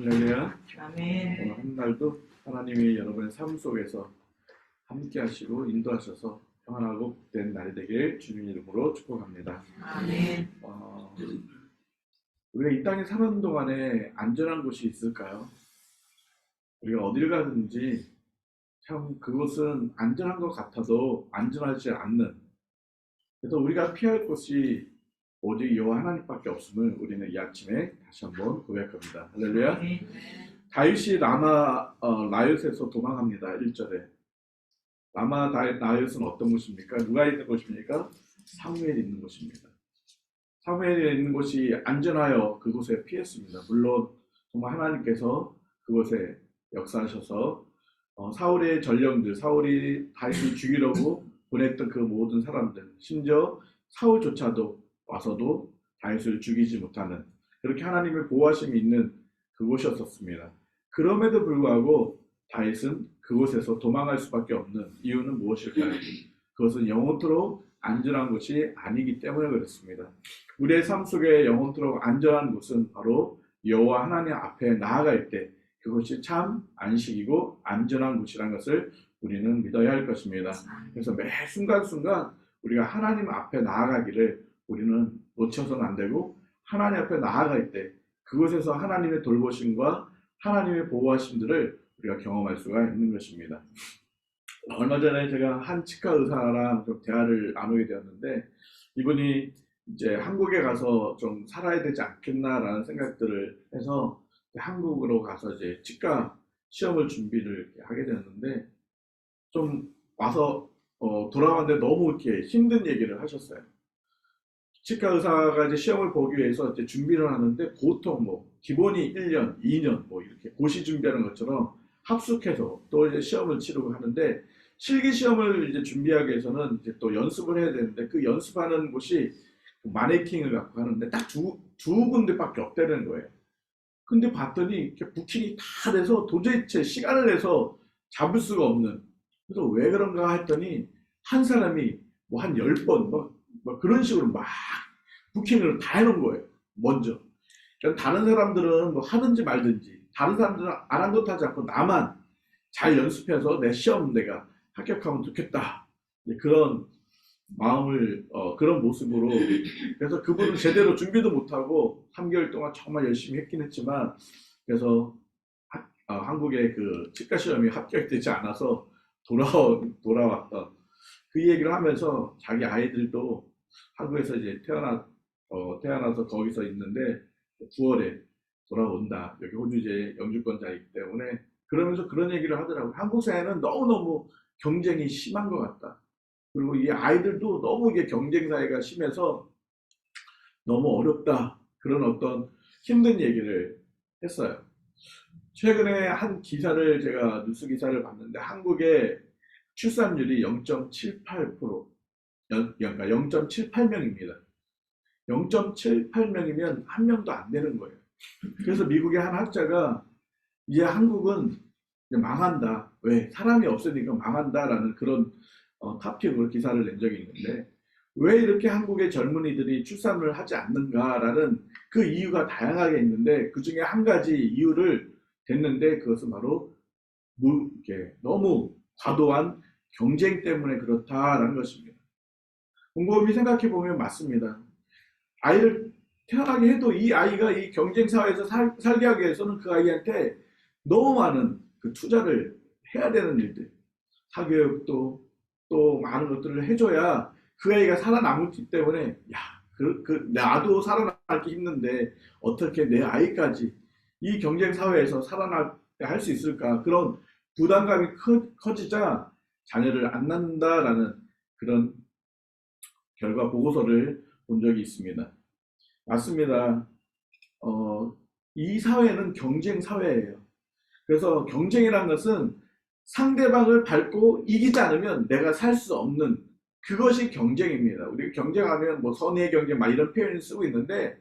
할렐루야. 아멘. 오늘 한 달도 하나님이 여러분의 삶 속에서 함께 하시고 인도하셔서 평안하고 복된 날이 되길 주님 이름으로 축복합니다. 아멘. 우리가 이 땅에 사는 동안에 안전한 곳이 있을까요? 우리가 어딜 가든지 참 그곳은 안전한 것 같아도 안전하지 않는, 그래서 우리가 피할 곳이 오직 여호와 하나님밖에 없음을 우리는 이 아침에 다시 한번 고백합니다. 할렐루야. 아멘. 다윗이 라옅에서 도망합니다. 1절에 라옅은 어떤 곳입니까? 누가 있는 곳입니까? 사무엘이 있는 곳입니다. 사무엘이 있는 곳이 안전하여 그곳에 피했습니다. 물론 정말 하나님께서 그곳에 역사하셔서 사울의 전령들, 사울이 다윗을 죽이려고 보냈던 그 모든 사람들, 심지어 사울조차도 와서도 다윗을 죽이지 못하는, 그렇게 하나님의 보호하심이 있는 그곳이었습니다. 그럼에도 불구하고 다윗은 그곳에서 도망갈 수밖에 없는 이유는 무엇일까요? 그것은 영원토록 안전한 곳이 아니기 때문에 그렇습니다. 우리의 삶 속에 영원토록 안전한 곳은 바로 여호와 하나님 앞에 나아갈 때 그것이 참 안식이고 안전한 곳이라는 것을 우리는 믿어야 할 것입니다. 그래서 매 순간순간 우리가 하나님 앞에 나아가기를 우리는 놓쳐서는 안 되고, 하나님 앞에 나아갈 때 그곳에서 하나님의 돌보심과 하나님의 보호하심들을 우리가 경험할 수가 있는 것입니다. 얼마 전에 제가 한 치과 의사랑 좀 대화를 나누게 되었는데, 이분이 이제 한국에 가서 좀 살아야 되지 않겠나라는 생각들을 해서 한국으로 가서 이제 치과 시험을 준비를 하게 되었는데, 좀 와서 돌아왔는데 너무 이렇게 힘든 얘기를 하셨어요. 치과 의사가 이제 시험을 보기 위해서 이제 준비를 하는데 보통 뭐 기본이 1년, 2년 뭐 이렇게 고시 준비하는 것처럼 합숙해서 또 이제 시험을 치르고 하는데, 실기 시험을 이제 준비하기 위해서는 이제 또 연습을 해야 되는데, 그 연습하는 곳이 마네킹을 갖고 하는데 딱 두 군데밖에 없다는 거예요. 근데 봤더니 이렇게 부킹이 다 돼서 도대체 시간을 내서 잡을 수가 없는. 그래서 왜 그런가 했더니 한 사람이 뭐 한 10번 막 그런 식으로 막 부킹을 다 해놓은 거예요. 먼저. 그러니까 다른 사람들은 뭐 하든지 말든지, 다른 사람들은 아랑곳하지 않고 나만 잘 연습해서 내 시험 내가 합격하면 좋겠다. 그런 마음을 그런 모습으로. 그래서 그분은 제대로 준비도 못하고 3개월 동안 정말 열심히 했긴 했지만, 그래서 한국의 그 치과 시험이 합격되지 않아서 돌아왔던 그 얘기를 하면서, 자기 아이들도 한국에서 이제 태어나서 거기서 있는데 9월에 돌아온다. 여기 호주제 영주권자이기 때문에. 그러면서 그런 얘기를 하더라고요. 한국 사회는 너무너무 경쟁이 심한 것 같다. 그리고 이 아이들도 너무 이게 경쟁 사회가 심해서 너무 어렵다. 그런 어떤 힘든 얘기를 했어요. 최근에 한 기사를, 제가 뉴스 기사를 봤는데, 한국의 출산율이 0.78%, 그러니까 0.78명입니다. 0.78명이면 한 명도 안 되는 거예요. 그래서 미국의 한 학자가 이제 한국은 이제 망한다. 왜? 사람이 없으니까 망한다라는 그런 탑픽으로 기사를 낸 적이 있는데, 왜 이렇게 한국의 젊은이들이 출산을 하지 않는가라는 그 이유가 다양하게 있는데, 그 중에 한 가지 이유를 댔는데, 그것은 바로 이렇게 너무 과도한 경쟁 때문에 그렇다라는 것입니다. 곰곰이 생각해 보면 맞습니다. 아이를 태어나게 해도 이 아이가 이 경쟁 사회에서 살게 하기 위해서는 그 아이한테 너무 많은 그 투자를 해야 되는 일들, 사교육도 또 많은 것들을 해줘야 그 아이가 살아남기 때문에, 야, 나도 살아남기 힘든데 어떻게 내 아이까지 이 경쟁 사회에서 살아나게 할 수 있을까? 그런 부담감이 커지자 자녀를 안 낳는다라는 그런 결과 보고서를 본 적이 있습니다. 맞습니다. 이 사회는 경쟁 사회예요. 그래서 경쟁이라는 것은 상대방을 밟고 이기지 않으면 내가 살 수 없는, 그것이 경쟁입니다. 우리 경쟁하면 뭐 선의의 경쟁 막 이런 표현을 쓰고 있는데,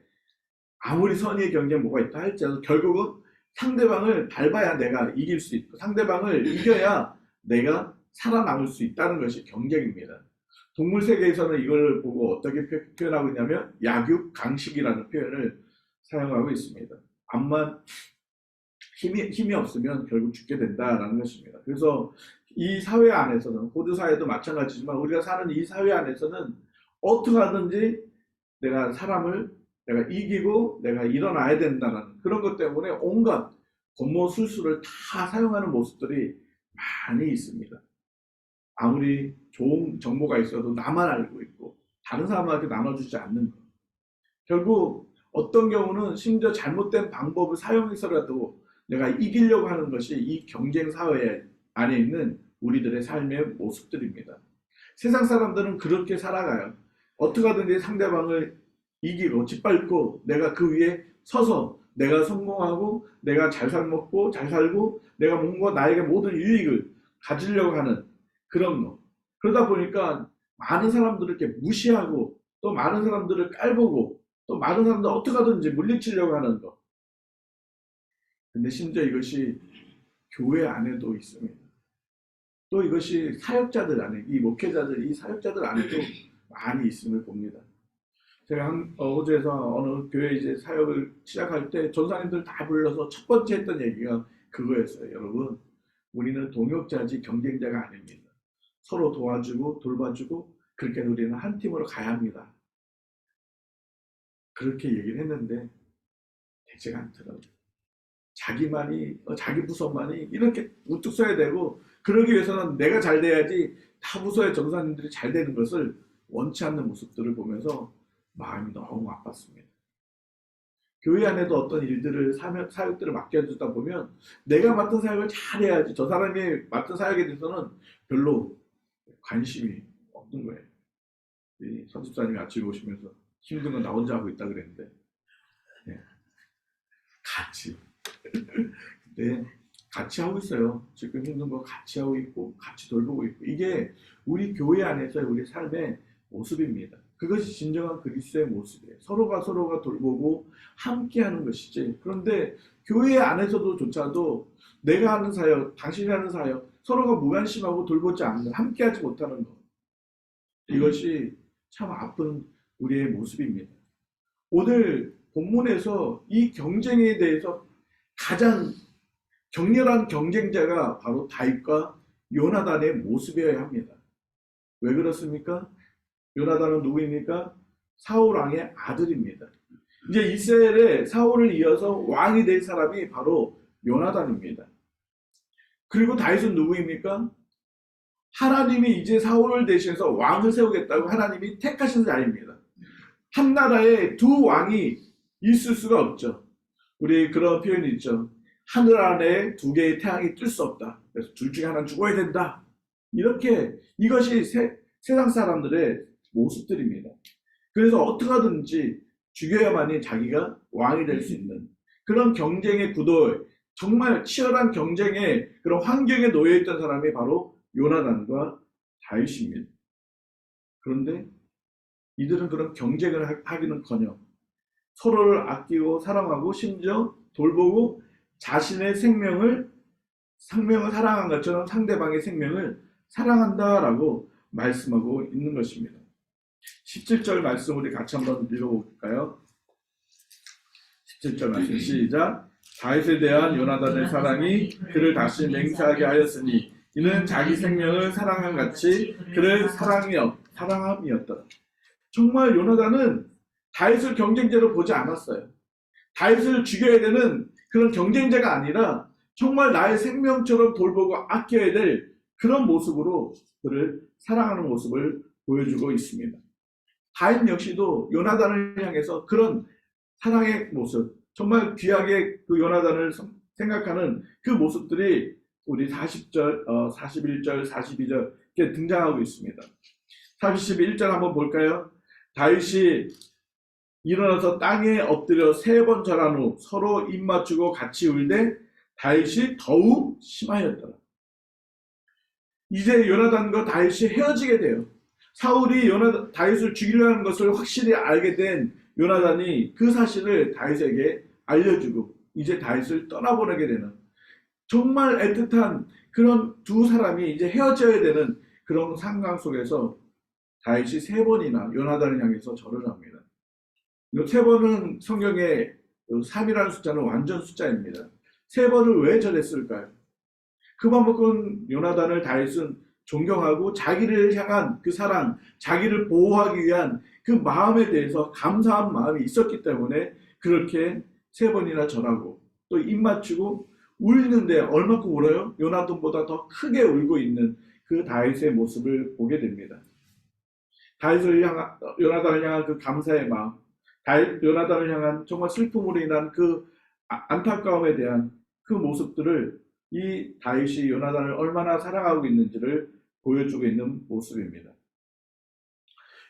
아무리 선의의 경쟁 뭐가 있다 할지라도 결국은 상대방을 밟아야 내가 이길 수 있고, 상대방을 이겨야 내가 살아남을 수 있다는 것이 경쟁입니다. 동물 세계에서는 이걸 보고 어떻게 표현하고 있냐면 약육강식이라는 표현을 사용하고 있습니다. 암만 힘이 없으면 결국 죽게 된다라는 것입니다. 그래서 이 사회 안에서는 호주 사회도 마찬가지지만 우리가 사는 이 사회 안에서는 어떻게 하든지 내가 이기고 내가 일어나야 된다는 그런 것 때문에 온갖 권모술수를 다 사용하는 모습들이 많이 있습니다. 아무리 좋은 정보가 있어도 나만 알고 있고 다른 사람한테 나눠주지 않는 것. 결국 어떤 경우는 심지어 잘못된 방법을 사용해서라도 내가 이기려고 하는 것이 이 경쟁 사회 안에 있는 우리들의 삶의 모습들입니다. 세상 사람들은 그렇게 살아가요. 어떻게 하든지 상대방을 이기고 짓밟고 내가 그 위에 서서 내가 성공하고 내가 잘 살먹고 잘 살고 내가 뭔가 나에게 모든 유익을 가지려고 하는 그런 거. 그러다 보니까 많은 사람들을 이렇게 무시하고 또 많은 사람들을 깔보고 또 많은 사람들 어떻게 하든지 물리치려고 하는 거. 근데 심지어 이것이 교회 안에도 있습니다. 또 이것이 사역자들 안에, 이 목회자들, 이 사역자들 안에도 많이 있음을 봅니다. 제가 호주에서 어느 교회 이제 사역을 시작할 때 전사님들 다 불러서 첫 번째 했던 얘기가 그거였어요. 여러분, 우리는 동역자지 경쟁자가 아닙니다. 서로 도와주고 돌봐주고 그렇게 우리는 한 팀으로 가야 합니다. 그렇게 얘기를 했는데 되지가 않더라고요. 자기 부서만이 이렇게 우뚝 서야 되고 그러기 위해서는 내가 잘 돼야지 타 부서의 전사님들이 잘 되는 것을 원치 않는 모습들을 보면서 마음이 너무 아팠습니다. 교회 안에도 어떤 일들을 사역들을 맡겨주다 보면 내가 맡은 사역을 잘해야지 저 사람이 맡은 사역에 대해서는 별로 관심이 없는 거예요. 이 선집사님이 아침에 오시면서 힘든 건 나 혼자 하고 있다 그랬는데 네. 같이 하고 있어요. 지금 힘든 거 같이 하고 있고 같이 돌보고 있고 이게 우리 교회 안에서의 우리 삶의 모습입니다. 그것이 진정한 그리스도의 모습이에요. 서로가 돌보고 함께하는 것이지. 그런데 교회 안에서도조차도 내가 하는 사역, 당신이 하는 사역, 서로가 무관심하고 돌보지 않는, 함께하지 못하는 것. 이것이 참 아픈 우리의 모습입니다. 오늘 본문에서 이 경쟁에 대해서 가장 격렬한 경쟁자가 바로 다윗과 요나단의 모습이어야 합니다. 왜 그렇습니까? 요나단은 누구입니까? 사울 왕의 아들입니다. 이제 이스라엘의 사울을 이어서 왕이 될 사람이 바로 요나단입니다. 그리고 다윗은 누구입니까? 하나님이 이제 사울을 대신해서 왕을 세우겠다고 하나님이 택하신 자입니다. 한 나라에 두 왕이 있을 수가 없죠. 우리 그런 표현이 있죠. 하늘 아래 두 개의 태양이 뜰 수 없다. 그래서 둘 중에 하나는 죽어야 된다. 이렇게 이것이 세상 사람들의 모습들입니다. 그래서 어떻게 하든지 죽여야만이 자기가 왕이 될 수 있는 그런 경쟁의 구도에 정말 치열한 경쟁의 그런 환경에 놓여있던 사람이 바로 요나단과 다윗입니다. 그런데 이들은 그런 경쟁을 하기는커녕 서로를 아끼고 사랑하고 심지어 돌보고 자신의 생명을 사랑한 것처럼 상대방의 생명을 사랑한다라고 말씀하고 있는 것입니다. 17절 말씀 우리 같이 한번 읽어볼까요? 17절 말씀 시작. 다윗에 대한 요나단의 사랑이 그를 다시 맹세하게 하였으니 이는 자기 생명을 사랑한 같이 그를 사랑함이었더라. 정말 요나단은 다윗을 경쟁자로 보지 않았어요. 다윗을 죽여야 되는 그런 경쟁자가 아니라 정말 나의 생명처럼 돌보고 아껴야 될 그런 모습으로 그를 사랑하는 모습을 보여주고 있습니다. 다윗 역시도 요나단을 향해서 그런 사랑의 모습, 정말 귀하게 그 요나단을 생각하는 그 모습들이 우리 40절, 41절, 42절 이렇게 등장하고 있습니다. 41절 한번 볼까요? 다윗이 일어나서 땅에 엎드려 3번 절한 후 서로 입 맞추고 같이 울되 다윗이 더욱 심하였더라. 이제 요나단과 다윗이 헤어지게 돼요. 사울이 다윗을 죽이려는 것을 확실히 알게 된 요나단이 그 사실을 다윗에게 알려주고 이제 다윗을 떠나보내게 되는 정말 애틋한 그런 두 사람이 이제 헤어져야 되는 그런 상황 속에서 다윗이 3번이나 요나단을 향해서 절을 합니다. 이 3번은 성경에 3이라는 숫자는 완전 숫자입니다. 세 번을 왜 절했을까요? 그 방법은 요나단을 다윗은 존경하고 자기를 향한 그 사랑, 자기를 보호하기 위한 그 마음에 대해서 감사한 마음이 있었기 때문에 그렇게 3번이나 절하고 또 입 맞추고 울는데 얼마큼 울어요? 요나단보다 더 크게 울고 있는 그 다윗의 모습을 보게 됩니다. 요나단을 향한 그 감사의 마음, 요나단을 향한 정말 슬픔으로 인한 그 안타까움에 대한 그 모습들을 이 다윗이 요나단을 얼마나 사랑하고 있는지를 보여주고 있는 모습입니다.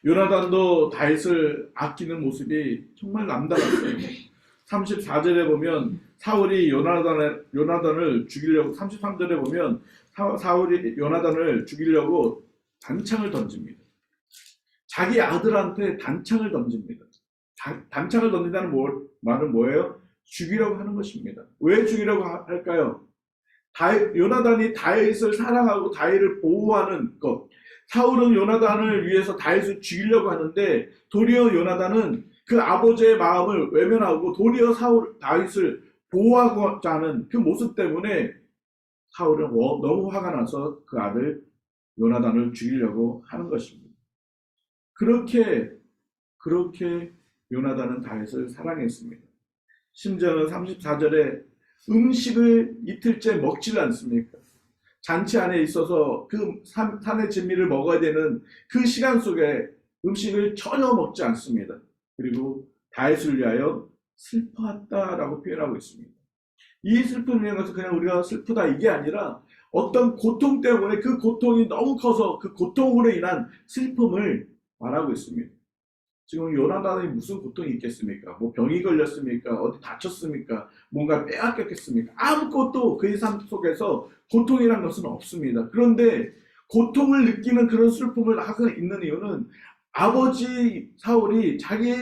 요나단도 다윗을 아끼는 모습이 정말 남달랐어요. 34절에 보면 사울이 요나단을 죽이려고, 33절에 보면 사울이 요나단을 죽이려고 단창을 던집니다. 자기 아들한테 단창을 던집니다. 단창을 던진다는 말은 뭐예요? 죽이려고 하는 것입니다. 왜 죽이려고 할까요? 요나단이 다윗을 사랑하고 다윗을 보호하는 것. 사울은 요나단을 위해서 다윗을 죽이려고 하는데 도리어 요나단은 그 아버지의 마음을 외면하고 도리어 다윗을 보호하고자 하는 그 모습 때문에 사울은 너무 화가 나서 그 아들 요나단을 죽이려고 하는 것입니다. 그렇게 요나단은 다윗을 사랑했습니다. 심지어는 34절에 음식을 이틀째 먹질 않습니까? 잔치 안에 있어서 그 산의 진미를 먹어야 되는 그 시간 속에 음식을 전혀 먹지 않습니다. 그리고 다윗을 위하여 슬퍼했다라고 표현하고 있습니다. 이 슬픔이라는 것은 그냥 우리가 슬프다 이게 아니라 어떤 고통 때문에 그 고통이 너무 커서 그 고통으로 인한 슬픔을 말하고 있습니다. 지금 요나단이 무슨 고통이 있겠습니까? 뭐 병이 걸렸습니까? 어디 다쳤습니까? 뭔가 빼앗겼겠습니까? 아무것도 그의 삶 속에서 고통이란 것은 없습니다. 그런데 고통을 느끼는 그런 슬픔을 하고 있는 이유는 아버지 사울이 자기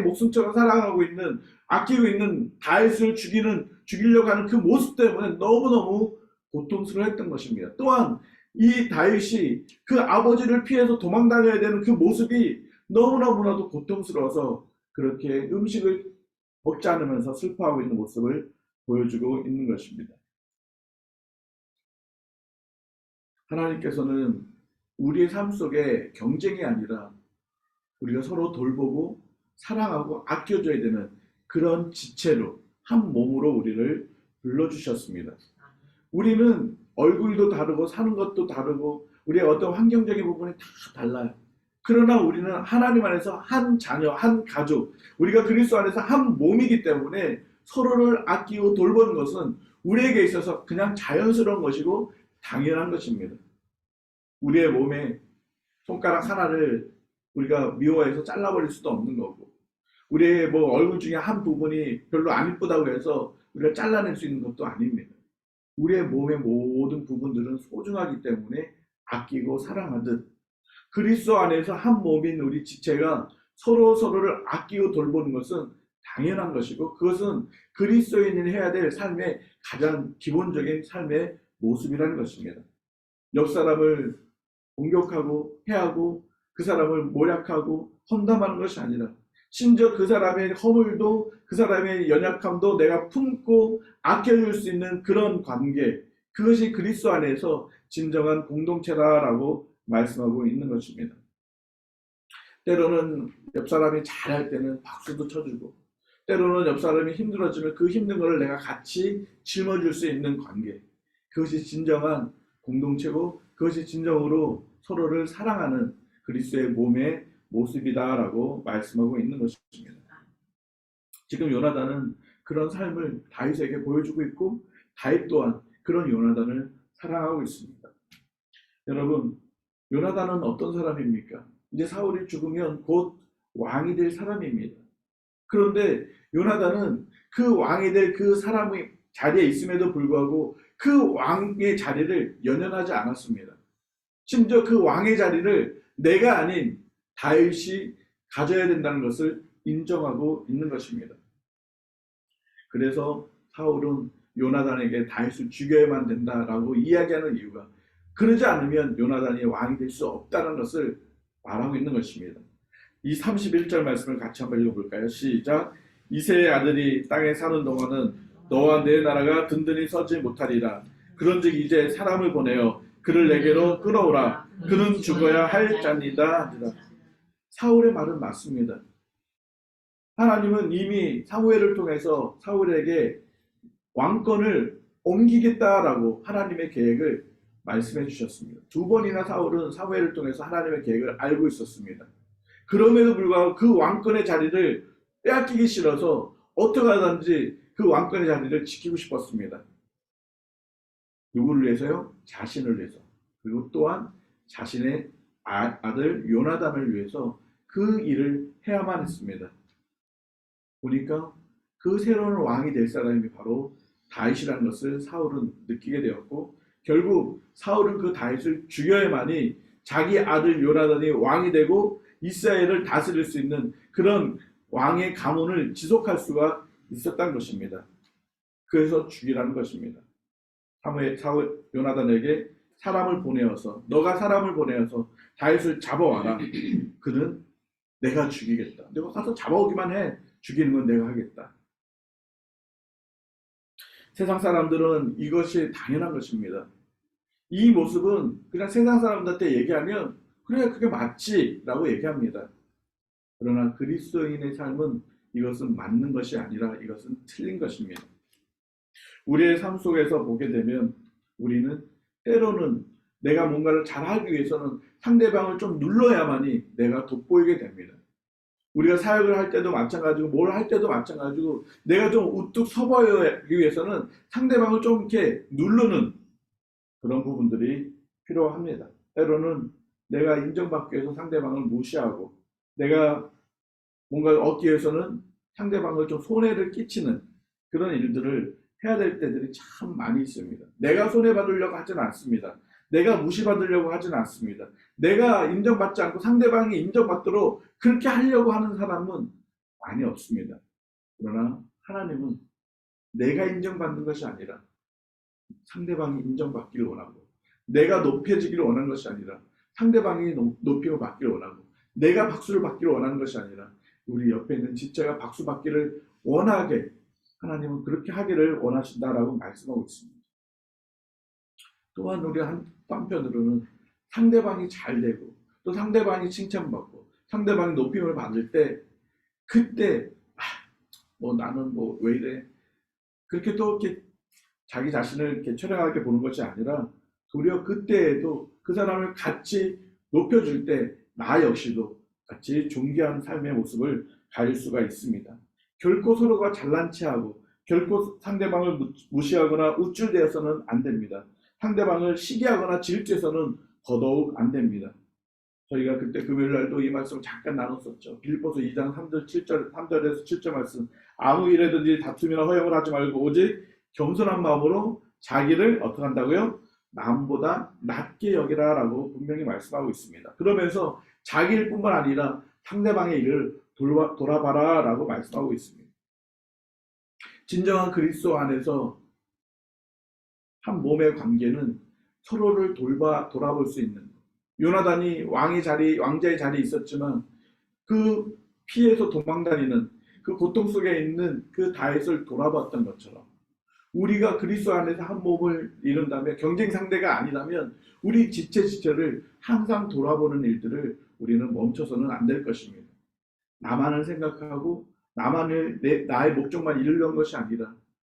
목숨처럼 사랑하고 있는, 아끼고 있는 다윗을 죽이려고 하는 그 모습 때문에 너무너무 고통스러웠던 것입니다. 또한 이 다윗이 그 아버지를 피해서 도망 다녀야 되는 그 모습이 너무나도 고통스러워서 그렇게 음식을 먹지 않으면서 슬퍼하고 있는 모습을 보여주고 있는 것입니다. 하나님께서는 우리의 삶 속에 경쟁이 아니라 우리가 서로 돌보고 사랑하고 아껴줘야 되는 그런 지체로, 한 몸으로 우리를 불러주셨습니다. 우리는 얼굴도 다르고 사는 것도 다르고 우리의 어떤 환경적인 부분이 다 달라요. 그러나 우리는 하나님 안에서 한 자녀, 한 가족, 우리가 그리스도 안에서 한 몸이기 때문에 서로를 아끼고 돌보는 것은 우리에게 있어서 그냥 자연스러운 것이고 당연한 것입니다. 우리의 몸에 손가락 하나를 우리가 미워해서 잘라버릴 수도 없는 거고, 우리의 얼굴 중에 한 부분이 별로 안 이쁘다고 해서 우리가 잘라낼 수 있는 것도 아닙니다. 우리의 몸의 모든 부분들은 소중하기 때문에 아끼고 사랑하듯 그리스도 안에서 한 몸인 우리 지체가 서로를 아끼고 돌보는 것은 당연한 것이고, 그것은 그리스도인이 해야 될 삶의 가장 기본적인 삶의 모습이라는 것입니다. 옆 사람을 공격하고 해하고 그 사람을 모략하고 험담하는 것이 아니라 심지어 그 사람의 허물도 그 사람의 연약함도 내가 품고 아껴줄 수 있는 그런 관계, 그것이 그리스도 안에서 진정한 공동체다라고 말씀하고 있는 것입니다. 때로는 옆 사람이 잘할 때는 박수도 쳐주고, 때로는 옆 사람이 힘들어지면 그 힘든 것을 내가 같이 짊어질 수 있는 관계, 그것이 진정한 공동체고 그것이 진정으로 서로를 사랑하는 그리스도의 몸의 모습이다라고 말씀하고 있는 것입니다. 지금 요나단은 그런 삶을 다윗에게 보여주고 있고 다윗 또한 그런 요나단을 사랑하고 있습니다. 여러분, 요나단은 어떤 사람입니까? 이제 사울이 죽으면 곧 왕이 될 사람입니다. 그런데 요나단은 그 왕이 될 그 사람의 자리에 있음에도 불구하고 그 왕의 자리를 연연하지 않았습니다. 심지어 그 왕의 자리를 내가 아닌 다윗이 가져야 된다는 것을 인정하고 있는 것입니다. 그래서 사울은 요나단에게 다윗을 죽여야만 된다라고 이야기하는 이유가, 그러지 않으면 요나단이 왕이 될 수 없다는 것을 말하고 있는 것입니다. 이 31절 말씀을 같이 한번 읽어볼까요? 시작. 이새의 아들이 땅에 사는 동안은 너와 내 나라가 든든히 서지 못하리라. 그런즉 이제 사람을 보내어 그를 내게로 끌어오라. 그는 죽어야 할 자니라 하니라. 사울의 말은 맞습니다. 하나님은 이미 사무엘을 통해서 사울에게 왕권을 옮기겠다라고 하나님의 계획을 말씀해 주셨습니다. 두 번이나 사울은 사무엘을 통해서 하나님의 계획을 알고 있었습니다. 그럼에도 불구하고 그 왕권의 자리를 빼앗기기 싫어서 어떻게 하든지 그 왕권의 자리를 지키고 싶었습니다. 누구를 위해서요? 자신을 위해서. 그리고 또한 자신의 아들 요나단을 위해서 그 일을 해야만 했습니다. 보니까 그 새로운 왕이 될 사람이 바로 다윗이라는 것을 사울은 느끼게 되었고, 결국 사울은 그 다윗을 죽여야만이 자기 아들 요나단이 왕이 되고 이스라엘을 다스릴 수 있는 그런 왕의 가문을 지속할 수가 있었던 것입니다. 그래서 죽이라는 것입니다. 사울 요나단에게 사람을 보내어서, 너가 사람을 보내어서 다윗을 잡아와라. 그는 내가 죽이겠다. 내가 가서 잡아오기만 해. 죽이는 건 내가 하겠다. 세상 사람들은 이것이 당연한 것입니다. 이 모습은 그냥 세상 사람들한테 얘기하면 그래 그게 맞지 라고 얘기합니다. 그러나 그리스도인의 삶은 이것은 맞는 것이 아니라 이것은 틀린 것입니다. 우리의 삶 속에서 보게 되면 우리는 때로는 내가 뭔가를 잘하기 위해서는 상대방을 좀 눌러야만이 내가 돋보이게 됩니다. 우리가 사역을 할 때도 마찬가지고 뭘 할 때도 마찬가지고 내가 좀 우뚝 서보이기 위해서는 상대방을 좀 이렇게 누르는 그런 부분들이 필요합니다. 때로는 내가 인정받기 위해서 상대방을 무시하고 내가 뭔가를 얻기 위해서는 상대방을 좀 손해를 끼치는 그런 일들을 해야 될 때들이 참 많이 있습니다. 내가 손해받으려고 하지는 않습니다. 내가 무시받으려고 하지는 않습니다. 내가 인정받지 않고 상대방이 인정받도록 그렇게 하려고 하는 사람은 많이 없습니다. 그러나 하나님은 내가 인정받는 것이 아니라 상대방이 인정받기를 원하고, 내가 높여지기를 원하는 것이 아니라 상대방이 높임을 받기를 원하고, 내가 박수를 받기를 원하는 것이 아니라 우리 옆에 있는 지체가 박수 받기를 원하게 하나님은 그렇게 하기를 원하신다라고 말씀하고 있습니다. 또한 우리 한편으로는 상대방이 잘 되고 또 상대방이 칭찬받고 상대방이 높임을 받을 때 그때 뭐 나는 뭐 왜 이래 그렇게 또 이렇게 자기 자신을 이렇게 처량하게 보는 것이 아니라 도리어 그때에도 그 사람을 같이 높여줄 때 나 역시도 같이 존귀한 삶의 모습을 가질 수가 있습니다. 결코 서로가 잘난 체하고 결코 상대방을 무시하거나 우쭐대어서는 안 됩니다. 상대방을 시기하거나 질투해서는 더더욱 안 됩니다. 저희가 그때 금요일날도 이 말씀을 잠깐 나눴었죠. 빌립보서 2장 3절에서 7절 말씀, 아무 일에든지 다툼이나 허용을 하지 말고 오직 겸손한 마음으로 자기를 어떻게 한다고요? 남보다 낮게 여기라 라고 분명히 말씀하고 있습니다. 그러면서 자기 일뿐만 아니라 상대방의 일을 돌아봐라 라고 말씀하고 있습니다. 진정한 그리스도 안에서 한 몸의 관계는 서로를 돌아볼 수 있는, 요나단이 왕자의 자리에 있었지만 그 피해서 도망다니는 그 고통 속에 있는 그 다윗을 돌아봤던 것처럼 우리가 그리스도 안에서 한 몸을 이룬다면, 경쟁 상대가 아니라면 우리 지체를 항상 돌아보는 일들을 우리는 멈춰서는 안 될 것입니다. 나만을 생각하고 나의 목적만 이루려는 것이 아니라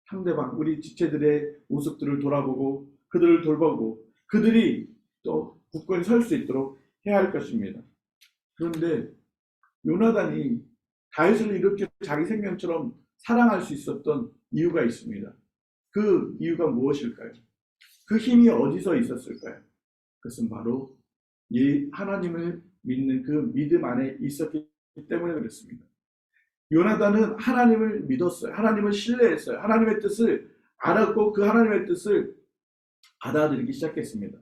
상대방, 우리 지체들의 모습들을 돌아보고 그들을 돌보고 그들이 또 굳건히 설 수 있도록 해야 할 것입니다. 그런데 요나단이 다윗을 이렇게 자기 생명처럼 사랑할 수 있었던 이유가 있습니다. 그 이유가 무엇일까요? 그 힘이 어디서 있었을까요? 그것은 바로 하나님을 믿는 그 믿음 안에 있었기 때문에 그렇습니다. 요나단은 하나님을 믿었어요. 하나님을 신뢰했어요. 하나님의 뜻을 알았고 그 하나님의 뜻을 받아들이기 시작했습니다.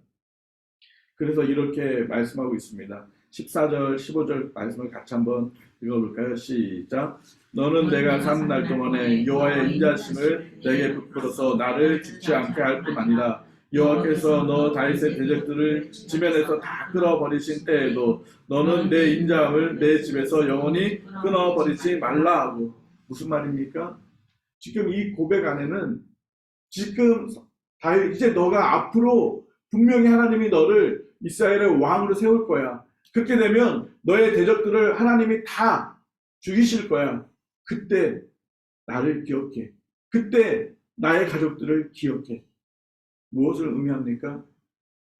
그래서 이렇게 말씀하고 있습니다. 14절, 15절 말씀을 같이 한번 읽어볼까요? 시작. 너는 내가 사는 날 동안에 여호와의 인자심을 내게 베풀어서 나를 죽지 않게 할 뿐 아니라 여호와께서 너 다윗의 대적들을 지면에서 다 끌어버리신 때에도 너는 내 인자함을 내 집에서 영원히 끊어버리지 말라 하고. 무슨 말입니까? 지금 이 고백 안에는 지금 다윗 이제 너가 앞으로 분명히 하나님이 너를 이스라엘의 왕으로 세울 거야. 그렇게 되면 너의 대적들을 하나님이 다 죽이실 거야. 그때 나를 기억해. 그때 나의 가족들을 기억해. 무엇을 의미합니까?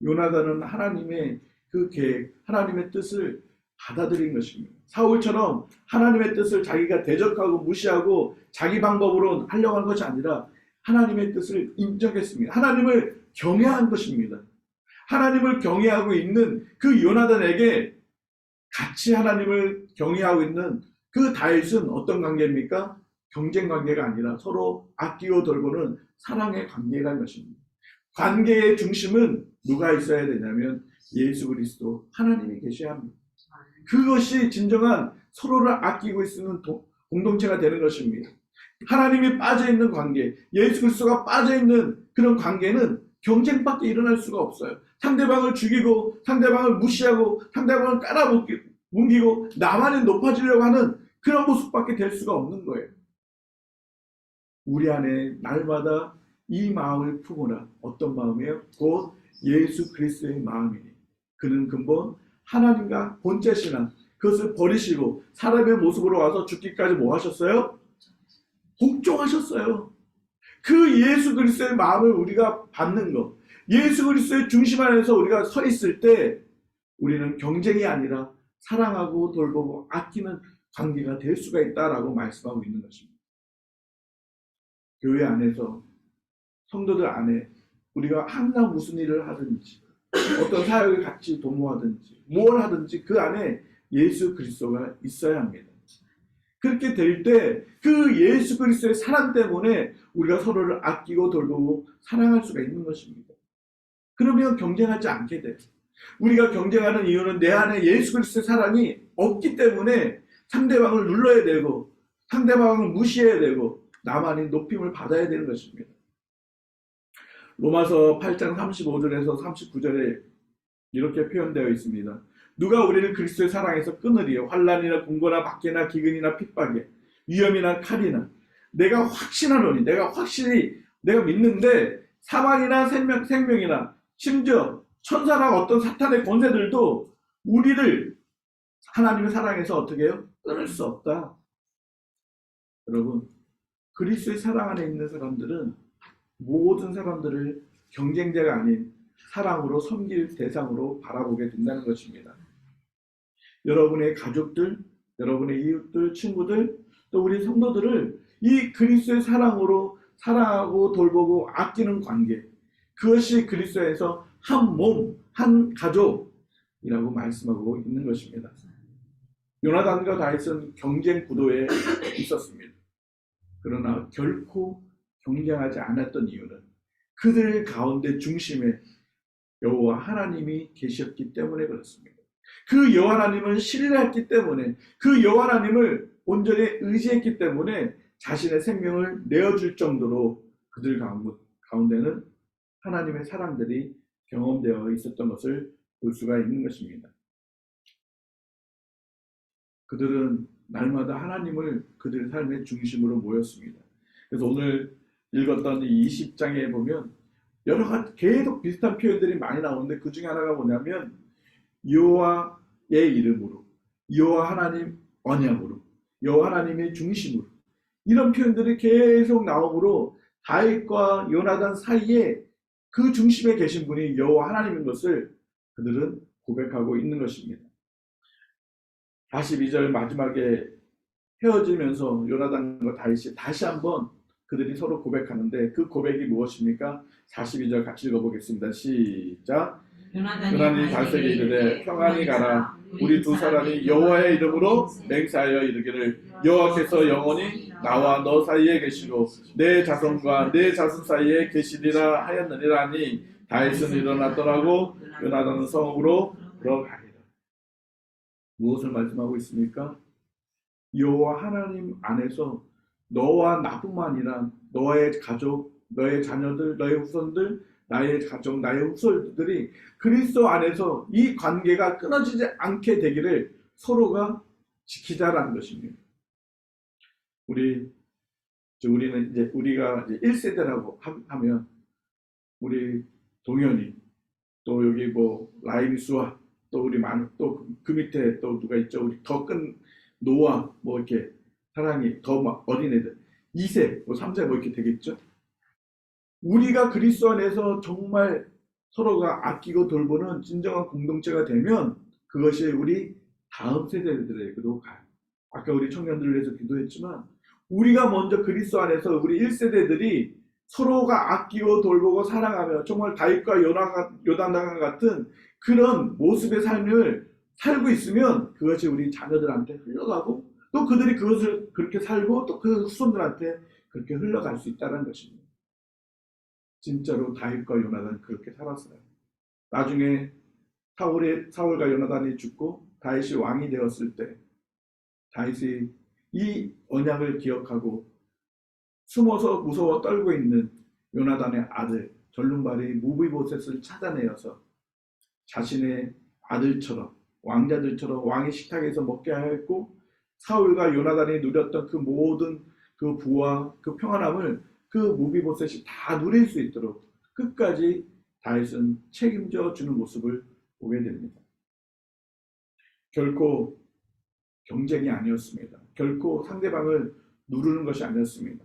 요나단은 하나님의 그 계획, 하나님의 뜻을 받아들인 것입니다. 사울처럼 하나님의 뜻을 자기가 대적하고 무시하고 자기 방법으로 하려고 한 것이 아니라 하나님의 뜻을 인정했습니다. 하나님을 경외한 것입니다. 하나님을 경외하고 있는 그 요나단에게 같이 하나님을 경외하고 있는 그 다윗은 어떤 관계입니까? 경쟁 관계가 아니라 서로 아끼고 돌보는 사랑의 관계라는 것입니다. 관계의 중심은 누가 있어야 되냐면 예수 그리스도 하나님이 계셔야 합니다. 그것이 진정한 서로를 아끼고 있는 공동체가 되는 것입니다. 하나님이 빠져있는 관계, 예수 그리스도가 빠져있는 그런 관계는 경쟁밖에 일어날 수가 없어요. 상대방을 죽이고 상대방을 무시하고 상대방을 깔아뭉기고 나만이 높아지려고 하는 그런 모습밖에 될 수가 없는 거예요. 우리 안에 날마다 이 마음을 품으라. 어떤 마음이에요? 곧 예수 그리스도의 마음이니 그는 근본 하나님과 본체시나 그것을 버리시고 사람의 모습으로 와서 죽기까지 뭐 하셨어요? 복종하셨어요. 그 예수 그리스도의 마음을 우리가 받는 것, 예수 그리스도의 중심 안에서 우리가 서 있을 때 우리는 경쟁이 아니라 사랑하고 돌보고 아끼는 관계가 될 수가 있다라고 말씀하고 있는 것입니다. 교회 안에서 성도들 안에 우리가 항상 무슨 일을 하든지 어떤 사역을 같이 도모하든지 뭘 하든지 그 안에 예수 그리스도가 있어야 합니다. 그렇게 될 때 그 예수 그리스도의 사랑 때문에 우리가 서로를 아끼고 돌보고 사랑할 수가 있는 것입니다. 그러면 경쟁하지 않게 돼요. 우리가 경쟁하는 이유는 내 안에 예수 그리스도의 사랑이 없기 때문에 상대방을 눌러야 되고 상대방을 무시해야 되고 나만이 높임을 받아야 되는 것입니다. 로마서 8장 35절에서 39절에 이렇게 표현되어 있습니다. 누가 우리를 그리스도의 사랑에서 끊으리요? 환난이나 궁고나 박해나 기근이나 핍박에 위험이나 칼이나 내가 확신하노니 내가 확실히 내가 믿는데 사망이나 생명이나 심지어 천사나 어떤 사탄의 권세들도 우리를 하나님의 사랑에서 어떻게 해요? 끊을 수 없다. 여러분 그리스도의 사랑 안에 있는 사람들은 모든 사람들을 경쟁자가 아닌 사랑으로 섬길 대상으로 바라보게 된다는 것입니다. 여러분의 가족들, 여러분의 이웃들, 친구들, 또 우리 성도들을 이 그리스도의 사랑으로 사랑하고 돌보고 아끼는 관계, 그것이 그리스도에서 한 몸, 한 가족이라고 말씀하고 있는 것입니다. 요나단과 다윗은 경쟁 구도에 있었습니다. 그러나 결코 경쟁하지 않았던 이유는 그들 가운데 중심에 여호와 하나님이 계셨기 때문에 그렇습니다. 그 여호와 하나님을 신뢰했기 때문에 그 여호와 하나님을 온전히 의지했기 때문에 자신의 생명을 내어줄 정도로 그들 가운데는 하나님의 사랑들이 경험되어 있었던 것을 볼 수가 있는 것입니다. 그들은 날마다 하나님을 그들의 삶의 중심으로 모였습니다. 그래서 오늘 읽었던 이 20장에 보면 여러 가지 계속 비슷한 표현들이 많이 나오는데 그 중에 하나가 뭐냐면 여호와의 이름으로, 여호와 하나님 언약으로, 여호와 하나님의 중심으로 이런 표현들이 계속 나오므로 다윗과 요나단 사이에 그 중심에 계신 분이 여호와 하나님인 것을 그들은 고백하고 있는 것입니다. 42절 마지막에 헤어지면서 요나단과 다윗이 다시 한번 그들이 서로 고백하는데 그 고백이 무엇입니까? 42절 같이 읽어보겠습니다. 시작. 요나단이 다윗에게 이르되 평안히 가라. 우리 두 사람이 여호와의 이름으로 맹세하여 이르기를 여호와께서 영원히 나와 너 사이에 계시고 내 자손과 내 자손 사이에 계시리라 하였느니라 하니 다윗은 일어났더라고 요나단은 성읍으로 들어가니라. 무엇을 말씀하고 있습니까? 여호와 하나님 안에서 너와 나뿐만 아니라 너의 가족, 너의 자녀들, 너의 후손들, 나의 가족, 나의 후손들이 그리스도 안에서 이 관계가 끊어지지 않게 되기를 서로가 지키자라는 것입니다. 우리 우리는 이제 우리가 이제 1세대라고 하면 우리 동현이 또 여기 뭐 라이미수아 또 우리 또 그 밑에 또 누가 있죠? 우리 더 큰 노아 뭐 이렇게 사랑이 더 막 어린애들 2세 뭐 3세 뭐 이렇게 되겠죠? 우리가 그리스도 안에서 정말 서로가 아끼고 돌보는 진정한 공동체가 되면 그것이 우리 다음 세대들에게도 가요. 아까 우리 청년들을 위해서 기도했지만 우리가 먼저 그리스도 안에서 우리 1세대들이 서로가 아끼고 돌보고 사랑하며 정말 다윗과 요나단 같은 그런 모습의 삶을 살고 있으면 그것이 우리 자녀들한테 흘러가고 또 그들이 그것을 그렇게 살고 또 그 후손들한테 그렇게 흘러갈 수 있다는 것입니다. 진짜로 다윗과 요나단은 그렇게 살았어요. 나중에 사울과 요나단이 죽고 다윗이 왕이 되었을 때 다윗이 이 언약을 기억하고 숨어서 무서워 떨고 있는 요나단의 아들 절름발이 무비보셋을 찾아내어서 자신의 아들처럼 왕자들처럼 왕의 식탁에서 먹게 하였고 사울과 요나단이 누렸던 그 모든 그 부와 그 평안함을 그 무비보셋이 다 누릴 수 있도록 끝까지 다윗은 책임져 주는 모습을 보게 됩니다. 결코 경쟁이 아니었습니다. 결코 상대방을 누르는 것이 아니었습니다.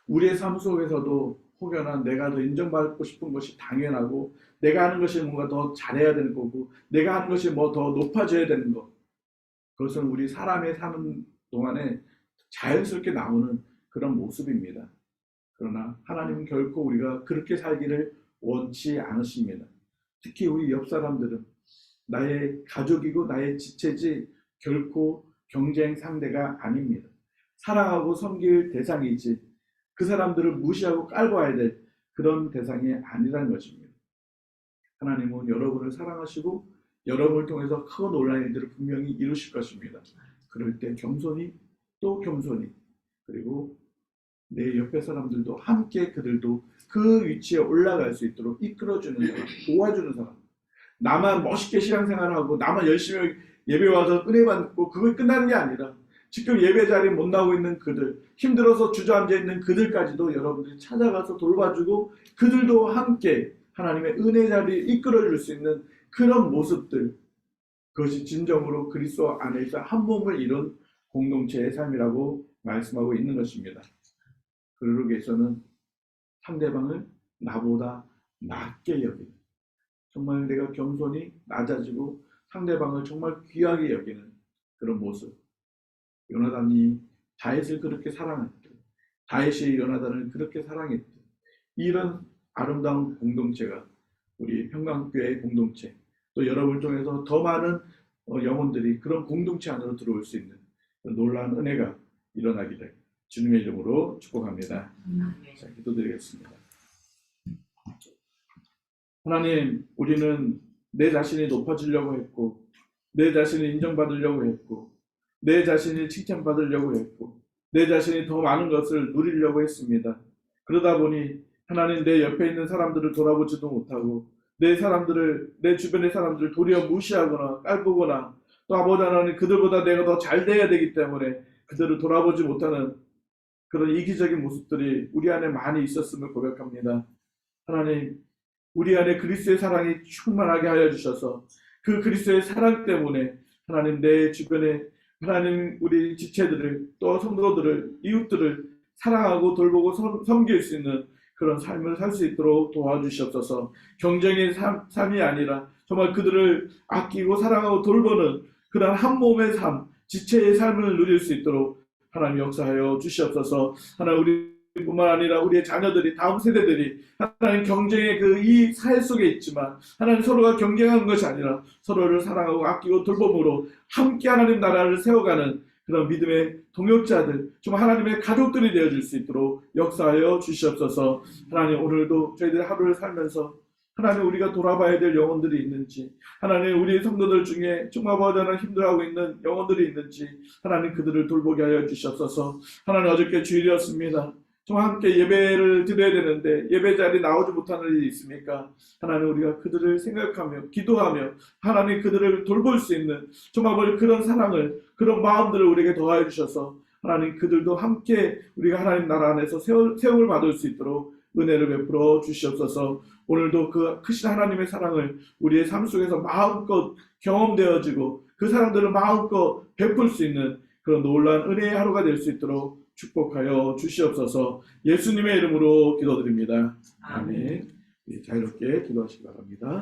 우리의 삶 속에서도 혹여나 내가 더 인정받고 싶은 것이 당연하고 내가 하는 것이 뭔가 더 잘해야 되는 거고 내가 하는 것이 뭐 더 높아져야 되는 것 그것은 우리 사람의 사는 동안에 자연스럽게 나오는 그런 모습입니다. 그러나 하나님은 결코 우리가 그렇게 살기를 원치 않으십니다. 특히 우리 옆 사람들은 나의 가족이고 나의 지체지 결코 경쟁 상대가 아닙니다. 사랑하고 섬길 대상이지 그 사람들을 무시하고 깔고 와야 될 그런 대상이 아니라는 것입니다. 하나님은 여러분을 사랑하시고 여러분을 통해서 크고 놀라운 일들을 분명히 이루실 것입니다. 그럴 때 겸손히 또 겸손히 그리고 내 옆에 사람들도 함께 그들도 그 위치에 올라갈 수 있도록 이끌어주는 사람, 도와주는 사람. 나만 멋있게 신앙생활하고 나만 열심히 예배 와서 은혜 받고 그걸 끝나는 게 아니라 지금 예배 자리에 못 나오고 있는 그들, 힘들어서 주저앉아 있는 그들까지도 여러분들이 찾아가서 돌봐주고 그들도 함께 하나님의 은혜 자리에 이끌어줄 수 있는 그런 모습들, 그것이 진정으로 그리스도 안에서 한 몸을 이룬 공동체의 삶이라고 말씀하고 있는 것입니다. 그러기 위해서는 상대방을 나보다 낮게 여기는, 정말 내가 겸손히 낮아지고 상대방을 정말 귀하게 여기는 그런 모습. 요나단이 다윗을 그렇게 사랑했듯 다윗이 요나단을 그렇게 사랑했듯 이런 아름다운 공동체가 우리 평강교회의 공동체 또 여러분을 통해서 더 많은 영혼들이 그런 공동체 안으로 들어올 수 있는 놀라운 은혜가 일어나기를 주님의 이름으로 축복합니다. 자, 기도드리겠습니다. 하나님, 우리는 내 자신이 높아지려고 했고 내 자신이 인정받으려고 했고 내 자신이 칭찬받으려고 했고 내 자신이 더 많은 것을 누리려고 했습니다. 그러다 보니 하나님 내 옆에 있는 사람들을 돌아보지도 못하고 내 주변의 사람들을 도리어 무시하거나 깔보거나 또 아버지 하나님 그들보다 내가 더 잘 돼야 되기 때문에 그들을 돌아보지 못하는 그런 이기적인 모습들이 우리 안에 많이 있었음을 고백합니다. 하나님, 우리 안에 그리스도의 사랑이 충만하게 하여 주셔서 그 그리스도의 사랑 때문에 하나님 내 주변에 하나님 우리 지체들을 또 성도들을 이웃들을 사랑하고 돌보고 섬길 수 있는 그런 삶을 살 수 있도록 도와주시옵소서. 경쟁의 삶이 아니라 정말 그들을 아끼고 사랑하고 돌보는 그런 한 몸의 삶, 지체의 삶을 누릴 수 있도록 하나님 역사하여 주시옵소서. 하나님 우리뿐만 아니라 우리의 자녀들이 다음 세대들이 하나님 경쟁의 이 사회 속에 있지만 하나님 서로가 경쟁하는 것이 아니라 서로를 사랑하고 아끼고 돌봄으로 함께 하나님 나라를 세워가는 그런 믿음의 동역자들, 정말 하나님의 가족들이 되어줄 수 있도록 역사하여 주시옵소서. 하나님 오늘도 저희들 하루를 살면서 하나님 우리가 돌아봐야 될 영혼들이 있는지, 하나님 우리 성도들 중에 정말 버전을 힘들어하고 있는 영혼들이 있는지 하나님 그들을 돌보게 하여 주시옵소서. 하나님 어저께 주일이었습니다. 정말 함께 예배를 드려야 되는데 예배 자리에 나오지 못하는 일이 있습니까? 하나님 우리가 그들을 생각하며 기도하며 하나님 그들을 돌볼 수 있는 정말 그런 사랑을 그런 마음들을 우리에게 더하여 주셔서 하나님 그들도 함께 우리가 하나님 나라 안에서 세움을 받을 수 있도록 은혜를 베풀어 주시옵소서. 오늘도 그 크신 하나님의 사랑을 우리의 삶 속에서 마음껏 경험되어지고 그 사람들을 마음껏 베풀 수 있는 그런 놀라운 은혜의 하루가 될 수 있도록 축복하여 주시옵소서. 예수님의 이름으로 기도드립니다. 아멘. 자유롭게 기도하시기 바랍니다.